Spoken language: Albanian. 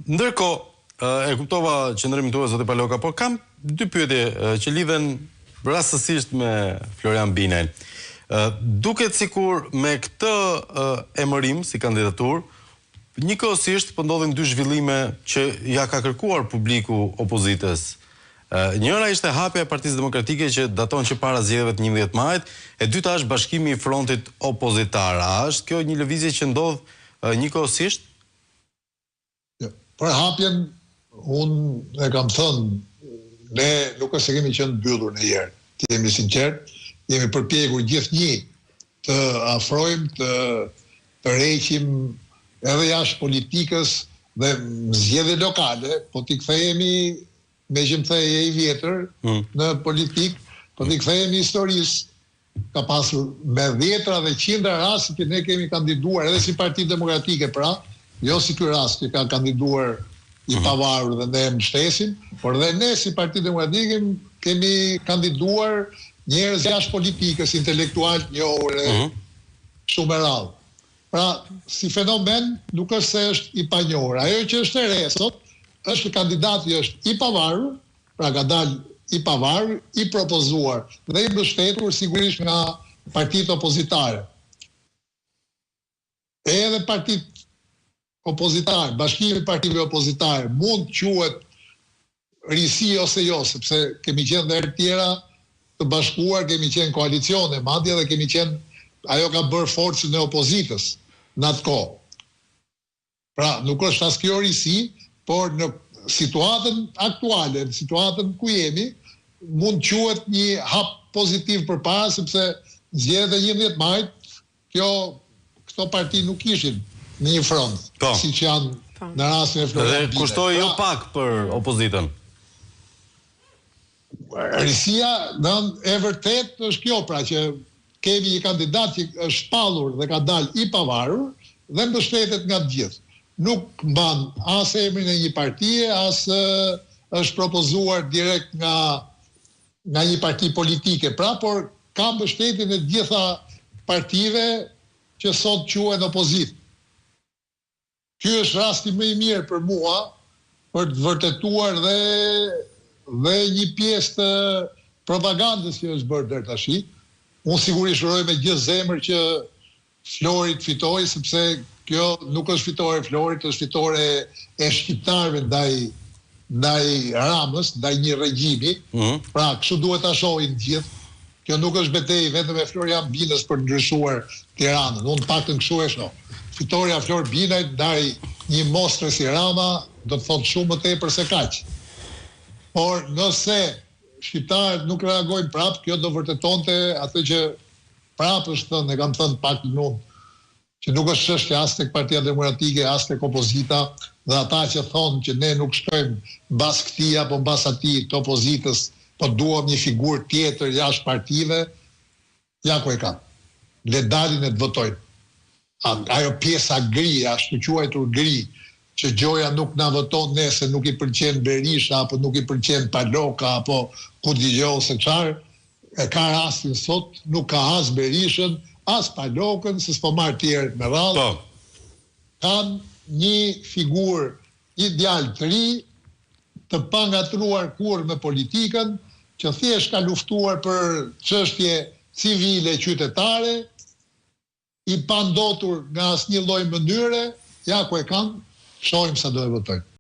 Ndërkohë, e kuptova qëndrimin tuaj zoti Paloka, por kam dy pyetje që lidhen rastësisht me Florian Binajn. Duket sikur me këtë emërim si kandidatur, njëkohësisht po ndodhin dy zhvillime që ja ka kërkuar publiku opozitës. Njëra ishte hapja e Partisë Demokratike që daton që para zgjedhjeve të 11 majit, e dyta është bashkimi i frontit opozitar. A është kjo një lëvizje që ndodh njëkohësisht? Për hapjen, unë e kam thënë, ne nuk është se kemi qenë mbyllur në herë, të jemi sinqert, jemi përpjekur gjithnjë të afrojmë, të rreqim edhe jashtë politikës dhe zgjedhje lokale, po t'i kthehemi me që më theje i vjetër në politikë, po t'i kthehemi historisë. Ka pasur me dhjetra dhe qindra raste që ne kemi kandiduar edhe si Parti Demokratike, pra, jo si ky rast që ka kandiduar i pavarur dhe ne e mbështesim, por dhe ne si Parti Demokratike kemi kandiduar njerëz jashtë politikës, intelektual, njohur shumë e radhë. Pra, si fenomen, nuk është se është i panjohur. Ajo që është e re sot, është kandidati është i pavarur, pra ka dalë i pavarur, i propozuar dhe i mbështetur sigurisht nga partitë opozitare. Edhe partitë opozitar, bashkimi i partive opozitare mund quhet risi ose jo, sepse kemi qenë dhe herë tjera të bashkuar, kemi qenë koalicione, madje dhe kemi qenë, ajo ka bërë forcën e opozitës në atë kohë. Pra, nuk është as kjo risi, por në situatën aktuale, në situatën ku jemi, mund quhet një hap pozitiv përpara, sepse zgjedhjet e 11 majit, këto parti nuk ishin në një front, si që janë në rastin e Florian Binajt. Dhe kushtoi jo pak për opozitën. Risia e vërtet është kjo, pra që kemi një kandidat që është shpallur dhe ka dalë i pavarur dhe mbështetet nga të gjithë. Nuk mban as emrin e një partie, as është propozuar direkt nga një parti politike, pra, por ka mbështetjen e të gjitha partive që sot quhen opozitë. Ky është rasti më i mirë për mua për të vërtetuar dhe një pjesë të propagandës që është bërë deri tash. Unë sigurisht uroj me gjithë zemër që Flori të fitojë, sepse kjo nuk është fitore e Florit, është fitore e shqiptarëve ndaj Ramës, ndaj një regjimi. Pra, kështu duhet ta shohin të gjithë. Kjo nuk është betejë vetëm e Florian Binës për të ndryshuar Tiranën. Unë paktën kështu e shoh. Fitoria Flor Binajt ndaj një mostre si Rama do të thotë shumë më tepër se kaq. Por nëse shqiptarët nuk reagojnë prapë, kjo do vërtetonte atë që prapë është thënë, e kam thënë pak në unë, që nuk është çështje as tek Partia Demokratike, as tek opozita, dhe ata që thonë që ne nuk shkojmë mbas këtij apo mbas atij të opozitës, po duam një figurë tjetër jashtë partive, ja ku e kam. Le dalin e të votojnë. Ajo pjesa gri, ashtu quajtur gri, që Gjoja nuk na voton ne se nuk i pëlqen Berisha, apo nuk i pëlqen Paloka, apo ku dëgjoj se çfarë, e ka rastin sot, nuk ka as Berishën, as Palokën, se s'po marr tjerët me radhë. Kanë një figurë ideal të ri, të pangatruar kurrë me politikën, që thjesht ka luftuar për çështje civile qytetare, i pandotur nga asnjë lloj mënyre, ja ku e kanë, shohim sa do e votojnë.